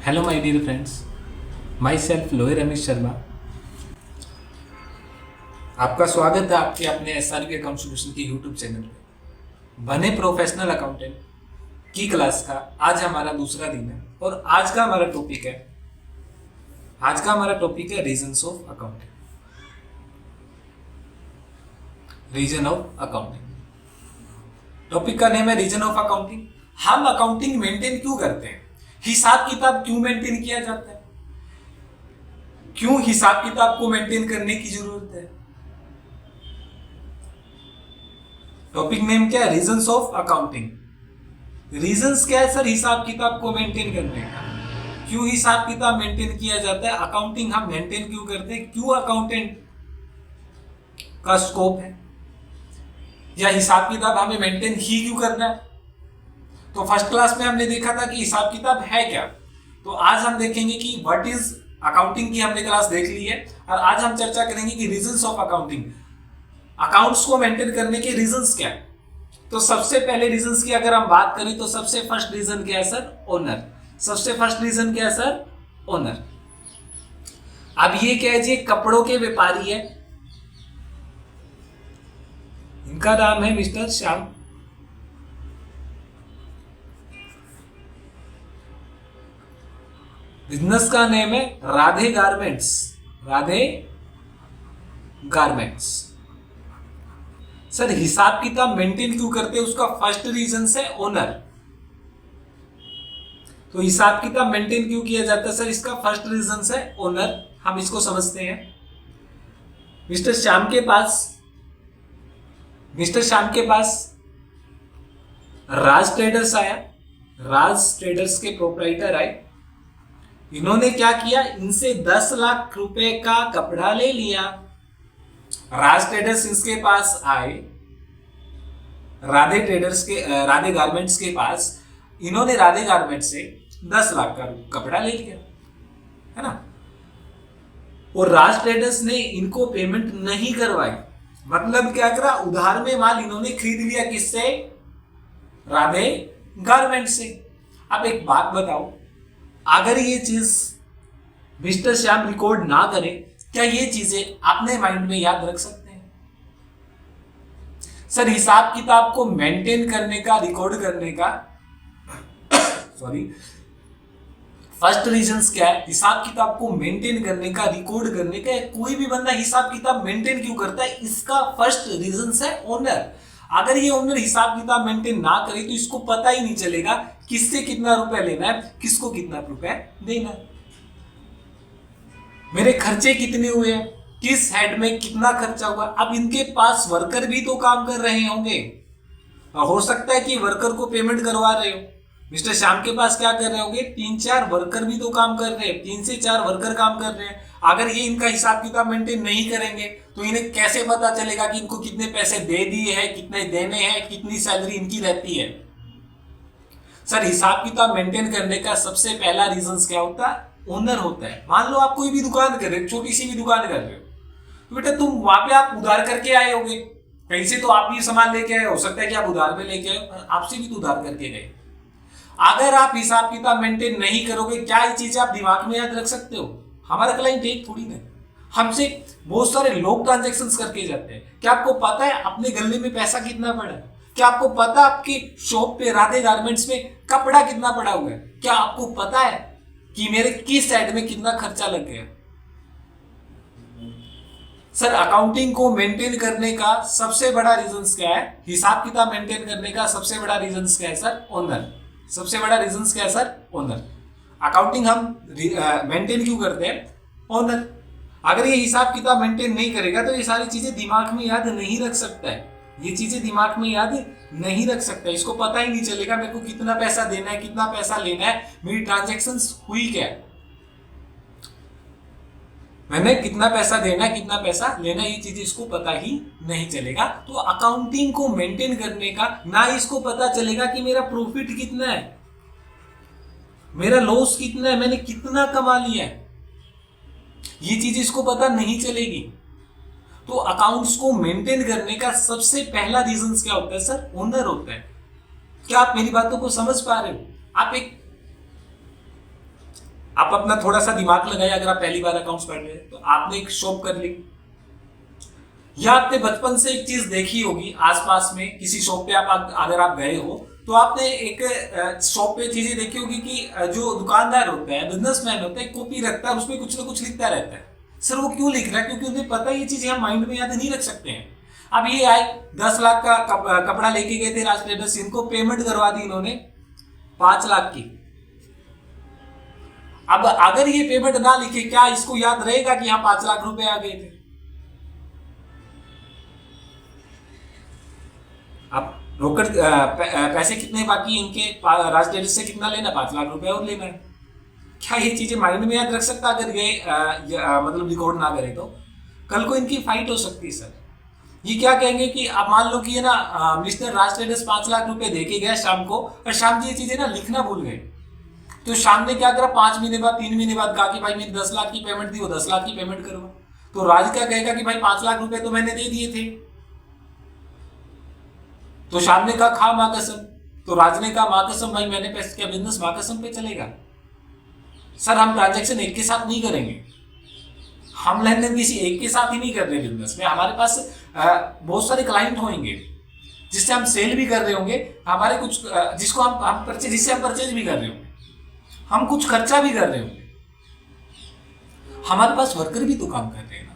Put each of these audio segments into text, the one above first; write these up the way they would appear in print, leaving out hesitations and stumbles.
Hello my dear friends, myself लोहे रमेश शर्मा। आपका स्वागत है आपके अपने SRK अकाउंट सॉल्यूशन के यूट्यूब चैनल पे। बने प्रोफेशनल अकाउंटेंट की क्लास का आज हमारा दूसरा दिन है और आज का हमारा टॉपिक है reasons of accounting. Reason of accounting topic का नेम है रीजन ऑफ अकाउंटिंग। हम अकाउंटिंग मेंटेन क्यों करते हैं, हिसाब किताब क्यों मेंटेन किया जाता है, क्यों हिसाब किताब को मेंटेन करने की जरूरत है। टॉपिक नेम क्या है? Reasons of accounting. रीजंस क्या है सर हिसाब किताब को मेंटेन करने का? क्यों हिसाब किताब मेंटेन किया जाता है, अकाउंटिंग हम मेंटेन क्यों करते हैं, क्यों अकाउंटेंट का स्कोप है, या हिसाब किताब हमें मेंटेन ही क्यों करना है। तो फर्स्ट क्लास में हमने देखा था कि हिसाब किताब है क्या, तो आज हम देखेंगे कि व्हाट इज अकाउंटिंग की हमने क्लास देख ली है और आज हम चर्चा करेंगे कि रीजंस ऑफ अकाउंटिंग, अकाउंट्स को मेंटेन करने के रीजंस क्या है। तो सबसे पहले रीजंस की अगर हम बात करें तो सबसे फर्स्ट रीजन क्या है सर? ओनर। सबसे फर्स्ट रीजन क्या है सर? ओनर। अब ये क्या है जी, कपड़ों के व्यापारी है, इनका नाम है मिस्टर श्याम। बिजनेस का नेम है Radhe garments. Radhe garments. Sir हिसाब किताब मेंटेन क्यों करते हैं, उसका फर्स्ट रीजन है ओनर। तो हिसाब किताब मेंटेन क्यों किया जाता है सर, इसका फर्स्ट रीजन है ओनर। हम इसको समझते हैं। मिस्टर श्याम के पास राज ट्रेडर्स आया। राज ट्रेडर्स के प्रोप्राइटर आए। इन्होंने क्या किया, इनसे 10 लाख रुपए का कपड़ा ले लिया। राज ट्रेडर्स इसके पास आए, राधे गारमेंट्स के पास। इन्होंने राधे गारमेंट्स से 10 लाख का कपड़ा ले लिया, है ना। और राज ट्रेडर्स ने इनको पेमेंट नहीं करवाई। मतलब क्या करा, उधार में माल इन्होंने खरीद लिया। किससे? राधे गारमेंट से। अब एक बात बताओ, अगर ये चीज मिस्टर श्याम रिकॉर्ड ना करे, क्या ये चीजें अपने माइंड में याद रख सकते हैं? सर हिसाब किताब को मेंटेन करने का, रिकॉर्ड करने का सॉरी फर्स्ट रीजन क्या है? हिसाब किताब को मेंटेन करने का, रिकॉर्ड करने का। कोई भी बंदा हिसाब किताब मेंटेन क्यों करता है, इसका फर्स्ट रीजन है ओनर। अगर ये ओनर हिसाब किताब मेंटेन ना करे तो इसको पता ही नहीं चलेगा किससे कितना रुपए लेना है, किसको कितना रुपए देना है, मेरे खर्चे कितने हुए हैं, किस हेड में कितना खर्चा हुआ। अब इनके पास वर्कर भी तो काम कर रहे होंगे, हो सकता है कि वर्कर को पेमेंट करवा रहे हो। मिस्टर श्याम के पास क्या कर रहे होंगे, 3-4 वर्कर भी तो काम कर रहे हैं, 3 से 4 वर्कर काम कर रहे हैं। अगर ये इनका हिसाब किताब मेंटेन नहीं करेंगे तो इन्हें कैसे पता चलेगा कि इनको कितने पैसे दे दिए हैं, कितने देने हैं, कितनी सैलरी इनकी रहती है। सर हिसाब किताब मेंटेन करने का सबसे पहला रीजन क्या होता है? ओनर होता है। मान लो आप कोई भी दुकान कर रहे हो, छोटी सी भी दुकान कर रहे हो, तो बेटा तुम वहां पे आप उधार करके आए होगे, कहीं से तो आप भी सामान लेके आए, हो सकता है कि आप उधार पे लेके आए, आपसे भी तो उधार करके गए। अगर आप हिसाब किताब मेंटेन नहीं करोगे, क्या ये चीजें आप दिमाग में याद रख सकते हो? हमारा क्लाइंट एक थोड़ी ना, हमसे बहुत सारे लोग ट्रांजैक्शंस करके जाते हैं। क्या आपको पता है अपने गले में पैसा कितना पड़ा है? क्या आपको पता आपकी शॉप पे राधे गारमेंट्स में कपड़ा कितना पड़ा हुआ है? क्या आपको पता है कि मेरे किस साइड में कितना खर्चा लग गया? सर अकाउंटिंग को मेंटेन करने का सबसे बड़ा रीजन क्या है? हिसाब किताब मेंटेन करने का सबसे बड़ा रीजन क्या है सर? ओनर। सबसे बड़ा रीजन क्या है सर? ओनर। अकाउंटिंग हम मेंटेन क्यों करते हैं? ओनर। अगर ये हिसाब किताब मेंटेन नहीं करेगा तो ये सारी चीजें दिमाग में याद नहीं रख सकता है। ये चीजें दिमाग में याद नहीं रख सकता है, इसको पता ही नहीं चलेगा मेरे को कितना पैसा देना है, कितना पैसा लेना है, मेरी ट्रांजैक्शंस हुई क्या है, मैंने कितना पैसा देना है, कितना पैसा लेना है, ये चीजें इसको पता ही नहीं चलेगा। तो अकाउंटिंग को मेंटेन करने का ना इसको पता चलेगा कि मेरा प्रॉफिट कितना है, मेरा लॉस कितना है, मैंने कितना कमा लिया है, ये चीज इसको पता नहीं चलेगी। तो अकाउंट्स को मेंटेन करने का सबसे पहला रीजन क्या होता है सर? ओनर होता है। क्या आप मेरी बातों को समझ पा रहे हो? आप एक आप अपना थोड़ा सा दिमाग लगाए, अगर आप पहली बार अकाउंट्स पढ़ रहे हैं तो आपने एक शॉप कर ली, या आपने बचपन से एक चीज देखी होगी आसपास में किसी शॉप पे आप अगर आप गए हो तो आपने एक शॉप पे चीजें देखी होगी कि जो दुकानदार होता है, बिजनेसमैन होता है, कॉपी रखता है, उसमें कुछ ना कुछ लिखता रहता है। सर वो क्यों लिख रहा है? क्योंकि उन्हें पता है ये चीजें हम माइंड में याद नहीं रख सकते हैं। अब ये आए 10 लाख का कपड़ा लेके गए थे राज ट्रेडर्स, इनको पेमेंट करवा दी इन्होंने 5 लाख की। अब अगर ये पेमेंट ना लिखे, क्या इसको याद रहेगा कि यहाँ 5 लाख रुपए आ गए थे? अब रोकड़ पैसे कितने बाकी इनके, राज ट्रेडर्स से कितना लेना, 5 लाख रुपए और लेना है। क्या ये चीजें माइंड में याद रख सकता? अगर ये मतलब रिकॉर्ड ना करे तो कल को इनकी फाइट हो सकती है सर। ये क्या कहेंगे कि अब मान लो कि है ना मिस्टर राज ट्रेडर्स 5 लाख रुपए देके गया शाम को, और शाम जी ये चीजें ना लिखना भूल गए। तो शाम ने क्या करा, 5 महीने बाद 3 महीने बाद कहा कि भाई मेरी 10 लाख की पेमेंट थी, वो 10 लाख की पेमेंट करवा। तो राज क्या कहेगा कि भाई 5 लाख रुपए तो मैंने दे दिए थे। तो शाम ने कहा खा मां कसम, तो राज ने कहा मां कसम भाई मैंने पैसे, क्या बिजनेस मां कसम पे चलेगा? सर हम ट्रांजेक्शन एक के साथ नहीं करेंगे, हम लेन देन किसी एक के साथ ही नहीं कर रहे बिजनेस में। हमारे पास बहुत सारे क्लाइंट होंगे जिससे हम सेल भी कर रहे होंगे, हमारे कुछ जिसको हम परचेज, जिससे हम परचेज भी कर रहे होंगे, हम कुछ खर्चा भी कर रहे होंगे, हमारे पास वर्कर भी तो काम कर रहे हैं ना।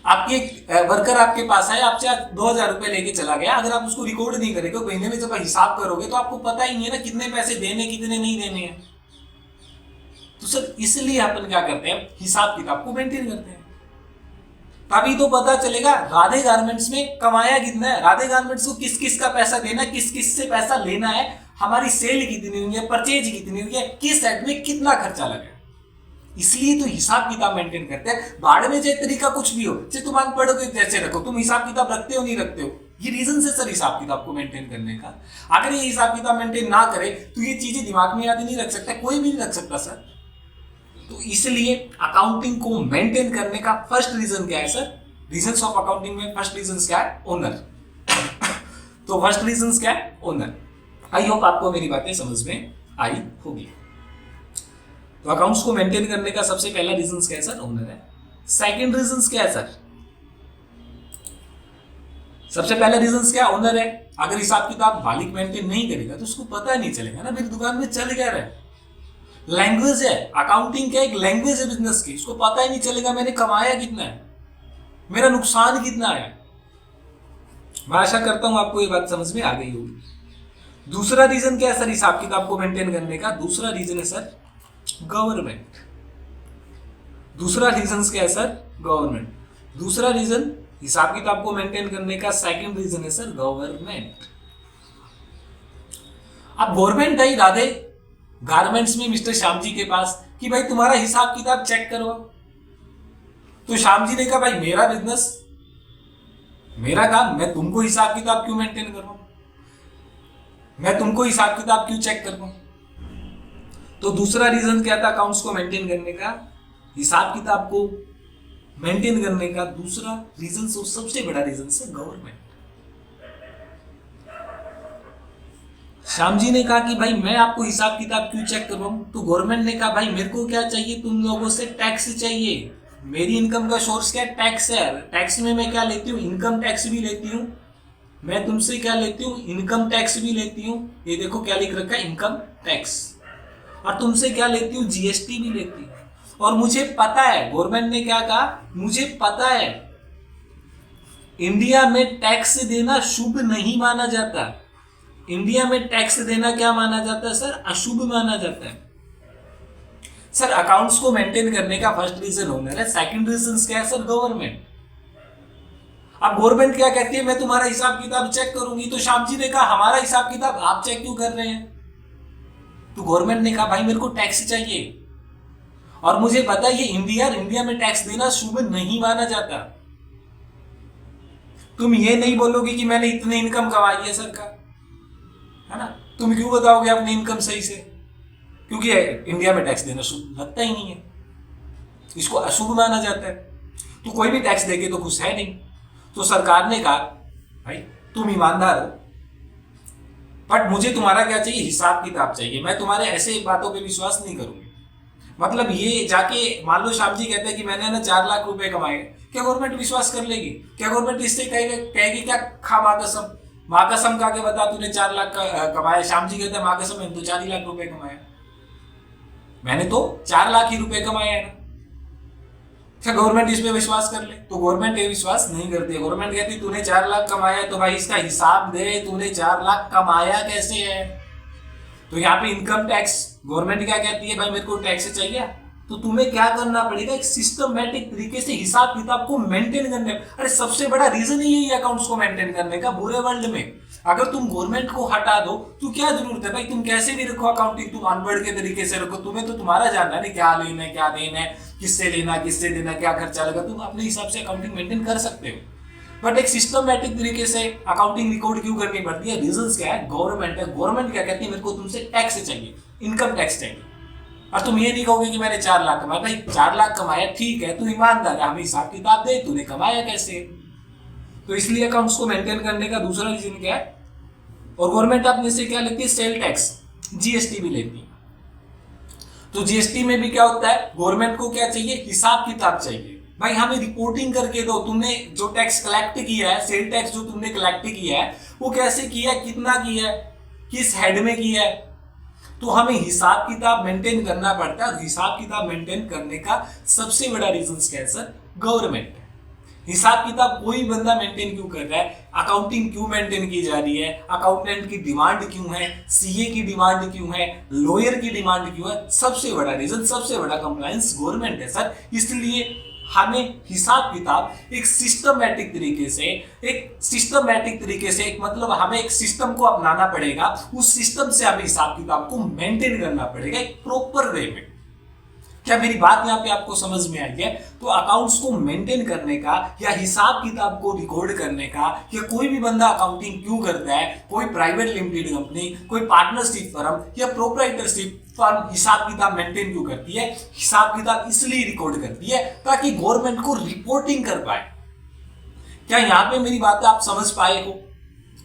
आपके वर्कर आपके पास है, आपसे 2000 रुपए लेके चला गया, अगर आप उसको रिकॉर्ड नहीं करेंगे, महीने में जब हिसाब करोगे तो आपको पता ही नहीं है ना कितने पैसे देने कितने नहीं देने हैं। तो सर इसलिए अपन क्या करते हैं, हिसाब किताब को मेंटेन करते हैं, तभी तो पता चलेगा राधे गारमेंट्स में कमाया कितना है, राधे गारमेंट्स को किस किस का पैसा देना, किस किस से पैसा लेना है, हमारी सेल कितनी हुई है, परचेज कितनी हुई है, किस साइड में कितना खर्चा लगा। इसलिए तो हिसाब किताब मेंटेन करते हैं। बाढ़ में जो तरीका कुछ भी हो, चाहे तुम पढ़ोगे जैसे रखो, तुम हिसाब किताब रखते हो नहीं रखते हो, ये रीजन है सर हिसाब किताब को मेंटेन करने का। अगर ये हिसाब किताब मेंटेन ना करे तो ये चीजें दिमाग में याद नहीं रख सकता, कोई भी नहीं रख सकता सर। तो इसलिए अकाउंटिंग को मेंटेन करने का फर्स्ट रीजन क्या है सर? रीजंस ऑफ अकाउंटिंग में फर्स्ट रीजन क्या है? ओनर। तो फर्स्ट रीजन क्या है? ओनर। आई होप आपको मेरी बातें समझ में आई होगी। तो अकाउंट्स को मेंटेन करने का सबसे पहला रीजन क्या है सर? ओनर है। सेकंड रीजन क्या है सर? सबसे पहला रीजन क्या? ओनर है। अगर हिसाब किताब मालिक मेंटेन नहीं करेगा तो उसको पता नहीं चलेगा ना मेरी दुकान में चल क्या रहा है। लैंग्वेज है, अकाउंटिंग क्या एक लैंग्वेज है बिजनेस की, उसको पता ही नहीं चलेगा मैंने कमाया कितना है, मेरा नुकसान कितना है। मैं आशा करता हूं आपको ये बात समझ में आ गई होगी। दूसरा रीजन क्या है सर हिसाब किताब को मेंटेन करने का? दूसरा रीजन है सर गवर्नमेंट। दूसरा रीजन क्या है सर? गवर्नमेंट। दूसरा रीजन हिसाब किताब को मेंटेन करने का सेकंड रीजन है सर गवर्नमेंट। अब गवर्नमेंट आई राधे गारमेंट्स में मिस्टर श्याम जी के पास कि भाई तुम्हारा हिसाब किताब चेक करो। तो श्याम जी ने कहा भाई मेरा बिजनेस, मेरा काम, मैं तुमको हिसाब किताब क्यों मेंटेन करूं, मैं तुमको हिसाब किताब क्यों चेक करूं। तो दूसरा रीजन क्या था अकाउंट्स को मेंटेन करने का? हिसाब किताब को मेंटेन करने का दूसरा रीजन, सबसे बड़ा रीजन है गवर्नमेंट। श्याम जी ने कहा कि भाई मैं आपको हिसाब किताब क्यों चेक करवाऊं? तो गवर्नमेंट ने कहा भाई मेरे को क्या चाहिए, तुम लोगों से टैक्स चाहिए। मेरी इनकम का सोर्स क्या है? टैक्स है। टैक्स में मैं क्या लेती हूँ? इनकम टैक्स भी लेती हूँ। मैं तुमसे क्या लेती हूँ? इनकम टैक्स भी लेती हूँ। ये देखो क्या लिख रखा है, इनकम टैक्स। और तुमसे क्या लेती हूँ? जीएसटी भी लेती हूँ। और मुझे पता है, गवर्नमेंट ने क्या कहा, मुझे पता है इंडिया में टैक्स देना शुभ नहीं माना जाता। इंडिया में टैक्स देना क्या माना जाता है सर? अशुभ माना जाता है। सर अकाउंट्स को मेंटेन करने का फर्स्ट रीजन ओनर है, सेकंड रीजन क्या है सर? गवर्नमेंट। अब गवर्नमेंट क्या कहती है, मैं तुम्हारा हिसाब किताब चेक करूंगी। तो श्याम जी ने कहा हमारा हिसाब किताब आप चेक क्यों कर रहे हैं? तो गवर्नमेंट ने कहा भाई मेरे को टैक्स चाहिए और मुझे पता है ये इंडिया में टैक्स देना शुभ नहीं माना जाता। तुम ये नहीं बोलोगे कि मैंने इतनी इनकम कमाई है सरकार, है ना? तुम क्यों बताओगे अपनी इनकम सही से? क्योंकि इंडिया में टैक्स देना शुभ लगता ही नहीं है, इसको अशुभ माना जाता है। तो कोई भी टैक्स देके तो खुश है नहीं। तो सरकार ने कहा भाई तुम ईमानदार हो, बट मुझे तुम्हारा क्या चाहिए? हिसाब किताब चाहिए। मैं तुम्हारे ऐसे बातों पे विश्वास नहीं करूंगी। मतलब ये जाके मान लो श्याम जी कहते हैं कि मैंने ना 4 लाख रुपए कमाए, क्या गवर्नमेंट विश्वास कर लेगी? क्या गवर्नमेंट इससे कहेगी क्या खा माँ कसम खा के बता तूने 4 लाख कमाया? श्याम जी कहते हैं माँ कसम मैंने तो 4 ही लाख रुपए कमाया, मैंने तो 4 लाख ही रुपए कमाए है ना। क्या गवर्नमेंट इस पे विश्वास कर ले? तो गवर्नमेंट ये विश्वास नहीं करती है। गवर्नमेंट कहती तूने 4 लाख कमाया तो भाई इसका हिसाब दे, तूने 4 लाख कमाया कैसे है। तो यहाँ पे इनकम टैक्स गवर्नमेंट क्या कहती है, भाई मेरे को टैक्स चाहिए, तो तुम्हें क्या करना पड़ेगा, एक सिस्टमेटिक तरीके से हिसाब किताब को मेंटेन करने। अरे सबसे बड़ा रीजन ही यही है अकाउंट्स को मेंटेन करने का बुरे वर्ल्ड में। अगर तुम गवर्नमेंट को हटा दो तो क्या जरूरत है भाई, तुम कैसे भी रखो अकाउंटिंग, तुम अनपढ़ के तरीके से रखो, तुम्हें तो तुम्हारा जानना है क्या लेना है क्या देना है, किससे लेना किससे देना, क्या खर्चा लगा, तुम अपने हिसाब से अकाउंटिंग मेंटेन कर सकते हो। बट एक सिस्टमैटिक तरीके से अकाउंटिंग रिकॉर्ड क्यों करनी पड़ती है? रीजंस क्या है? गवर्नमेंट है, गवर्नमेंट क्या कहती है, मेरे को तुमसे टैक्स चाहिए, इनकम टैक्स चाहिए। और तुम ये नहीं कहोगे कि मैंने 4 लाख कमाया, भाई 4 लाख कमाया ठीक है, तू ईमानदार है, हमें हिसाब किताब दे तूने कमाया कैसे। तो इसलिए अकाउंट्स को मेंटेन करने का दूसरा रीजन क्या है। और गवर्नमेंट अपने से क्या लेती है, सेल टैक्स, जीएसटी भी लेती है। तो जीएसटी में भी क्या होता है, गवर्नमेंट को क्या चाहिए, हिसाब किताब चाहिए। भाई हमें रिपोर्टिंग करके दो, तुमने जो टैक्स कलेक्ट किया है, सेल टैक्स जो तुमने कलेक्ट किया है वो कैसे किया है, कितना किया है, किस हेड में किया है। तो हमें हिसाब किताब मेंटेन करना पड़ता है। हिसाब किताब मेंटेन करने का सबसे बड़ा रीजन क्या है सर, गवर्नमेंट। हिसाब किताब कोई बंदा मेंटेन क्यों कर रहा है, अकाउंटिंग क्यों मेंटेन की जा रही है, अकाउंटेंट की डिमांड क्यों है, सीए की डिमांड क्यों है, लॉयर की डिमांड क्यों है, सबसे बड़ा रीजन, सबसे बड़ा कंप्लायंस गवर्नमेंट है सर। इसलिए हमें हिसाब किताब एक सिस्टमैटिक तरीके से, एक मतलब हमें एक सिस्टम को अपनाना पड़ेगा, उस सिस्टम से हमें हिसाब किताब को मेंटेन करना पड़ेगा एक प्रॉपर वे में। क्या मेरी बात यहाँ पे आपको समझ में आई है? तो अकाउंट्स को मेंटेन करने का या हिसाब किताब को रिकॉर्ड करने का, या कोई भी बंदा अकाउंटिंग क्यों करता है, कोई प्राइवेट लिमिटेड कंपनी, कोई पार्टनरशिप फर्म या प्रोप्राइटरशिप फर्म हिसाब किताब मेंटेन क्यों करती है? हिसाब किताब इसलिए रिकॉर्ड करती है ताकि गवर्नमेंट को रिपोर्टिंग कर पाए। क्या यहाँ पे मेरी बात आप समझ पाए हो?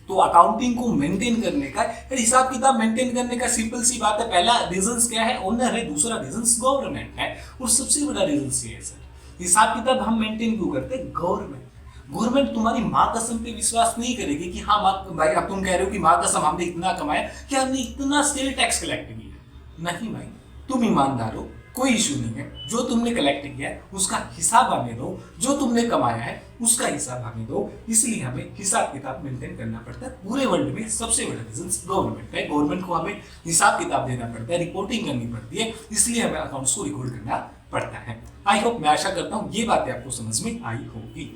तो अकाउंटिंग को मेंटेन करने का, हिसाब किताब मेंटेन करने का सिंपल सी बात है, पहला रीजन क्या है, ओनर है, दूसरा रीजन गवर्नमेंट है, और सबसे बड़ा रीजन ये है सर, हिसाब किताब हम मेंटेन क्यों करते हैं, गवर्नमेंट तुम्हारी माँ कसम पे विश्वास नहीं करेगी कि हाँ माँ, भाई अब तुम कह रहे हो कि माँ कसम हमने इतना कमाया, क्या हमने इतना सेल टैक्स कलेक्ट किया, नहीं भाई तुम ईमानदार हो, कोई इशू नहीं है, जो तुमने कलेक्ट किया है उसका हिसाब हमें दो, जो तुमने कमाया है उसका हिसाब हमें दो। इसलिए हमें हिसाब किताब मेंटेन करना पड़ता है। पूरे वर्ल्ड में सबसे बड़ा रीजन गवर्नमेंट है, गवर्नमेंट को हमें हिसाब किताब देना पड़ता है, रिपोर्टिंग करनी पड़ती है, इसलिए हमें अकाउंट्स को रिकॉर्ड करना पड़ता है। आई होप, मैं आशा करता हूं ये बातें आपको समझ में आई होगी।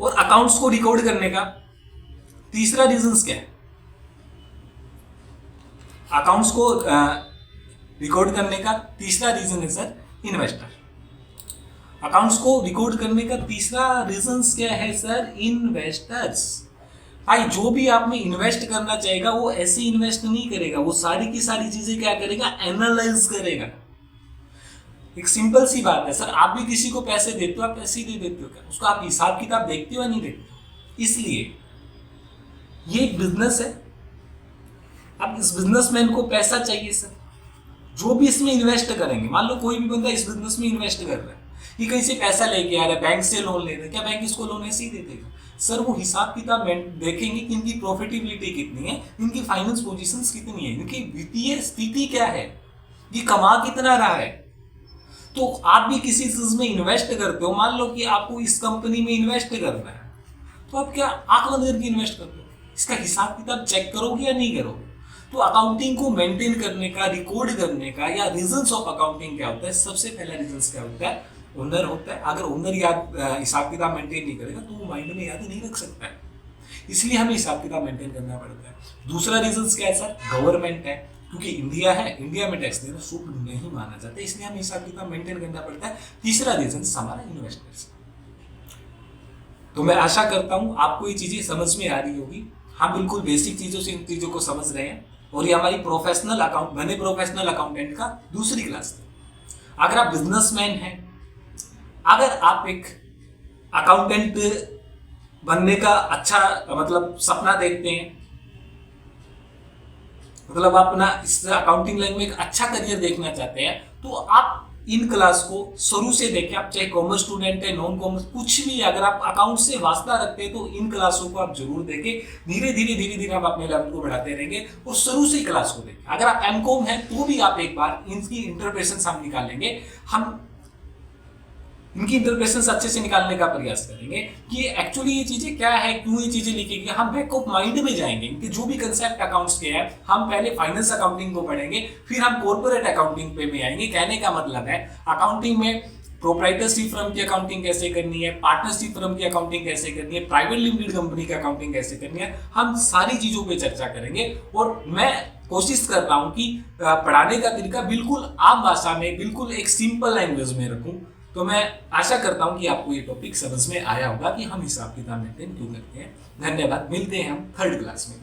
और अकाउंट्स को रिकॉर्ड करने का तीसरा रीजन क्या है, अकाउंट्स को रिकॉर्ड करने का तीसरा रीजन है सर, इन्वेस्टर। अकाउंट्स को रिकॉर्ड करने का तीसरा रीजन क्या है सर, इन्वेस्टर्स। भाई जो भी आप में इन्वेस्ट करना चाहेगा वो ऐसे इन्वेस्ट नहीं करेगा, वो सारी की सारी चीजें क्या करेगा, एनालाइज करेगा। एक सिंपल सी बात है सर, आप भी किसी को पैसे देते हो, आप पैसे ही दे देते हो क्या, उसको आप हिसाब किताब देखते हो या नहीं देखते? इसलिए ये एक बिजनेस है, अब इस बिजनेसमैन को पैसा चाहिए सर, जो भी इसमें इन्वेस्ट करेंगे, मान लो कोई भी बंदा इस बिजनेस में इन्वेस्ट कर रहा है, ये कहीं से पैसा लेके आ रहा है, बैंक से लोन ले रहा है, क्या बैंक इसको लोन ऐसे ही दे देगा सर? वो हिसाब किताब देखेंगे कि इनकी प्रॉफिटेबिलिटी कितनी है, इनकी फाइनेंस पोजीशंस कितनी है, इनकी वित्तीय स्थिति क्या है, ये कमा कितना रहा है। तो आप भी किसी चीज में इन्वेस्ट करते हो, मान लो कि आपको इस कंपनी में इन्वेस्ट करना है, तो आप क्या आंख बंद करके इन्वेस्ट करते हो, इसका हिसाब किताब चेक करोगे या नहीं करोगे? तो अकाउंटिंग को मेंटेन करने का, रिकॉर्ड करने का, या रीजंस ऑफ अकाउंटिंग क्या होता है, सबसे पहला रीजन क्या होता है, ओनर होता है। अगर ओनर याद हिसाब किताब मेंटेन नहीं करेगा तो वो माइंड में याद नहीं रख सकता है, इसलिए हमें हिसाब किताब मेंटेन करना पड़ता है। दूसरा रीजन क्या है सर, गवर्नमेंट है, क्योंकि इंडिया है, इंडिया में टैक्स देना शुभ नहीं माना जाता, इसलिए हमें हिसाब किताब मेंटेन करना पड़ता है। तीसरा रीजन हमारा इन्वेस्टर्स। तो मैं आशा करता हूं आपको ये चीजें समझ में आ रही होगी। हम बिल्कुल बेसिक चीजों से इन चीजों को समझ रहे हैं, और ये हमारी प्रोफेशनल अकाउंटेंट का दूसरी क्लास है। अगर आप बिजनेसमैन हैं, अगर आप एक अकाउंटेंट बनने का अच्छा मतलब सपना देखते हैं, मतलब आप अपना इस अकाउंटिंग लाइन में एक अच्छा करियर देखना चाहते हैं, तो आप इन क्लास को शुरू से देखें। आप चाहे कॉमर्स स्टूडेंट है, नॉन कॉमर्स, कुछ भी, अगर आप अकाउंट से वास्ता रखते हैं तो इन क्लासों को आप जरूर देखें। धीरे धीरे आप अपने लेवल को बढ़ाते रहेंगे और शुरू से ही क्लास को देखें। अगर आप एमकॉम है तो भी आप एक बार इनकी इंटरप्रेशन हम निकालेंगे, हम इनकी इंटरप्रेशन अच्छे से निकालने का प्रयास करेंगे कि एक्चुअली ये चीजें क्या है, क्यों ये चीजें लिखी गई। हम बैक ऑफ माइंड में जाएंगे, इनके जो भी कंसेप्ट अकाउंट्स के हैं, हम पहले फाइनेंस अकाउंटिंग को पढ़ेंगे, फिर हम कॉर्पोरेट अकाउंटिंग पे में आएंगे। कहने का मतलब है अकाउंटिंग में प्रोप्राइटरशिप फर्म की अकाउंटिंग कैसे करनी है, पार्टनरशिप फर्म की अकाउंटिंग कैसे करनी है, प्राइवेट लिमिटेड कंपनी की अकाउंटिंग कैसे करनी है, हम सारी चीजों पे चर्चा करेंगे। और मैं कोशिश कर रहा हूं कि पढ़ाने का तरीका बिल्कुल आम भाषा में, बिल्कुल एक सिंपल लैंग्वेज में रखूं। तो मैं आशा करता हूं कि आपको ये टॉपिक समझ में आया होगा कि हम हिसाब किताब मेंटेन क्यों करते हैं। धन्यवाद, मिलते हैं हम थर्ड क्लास में।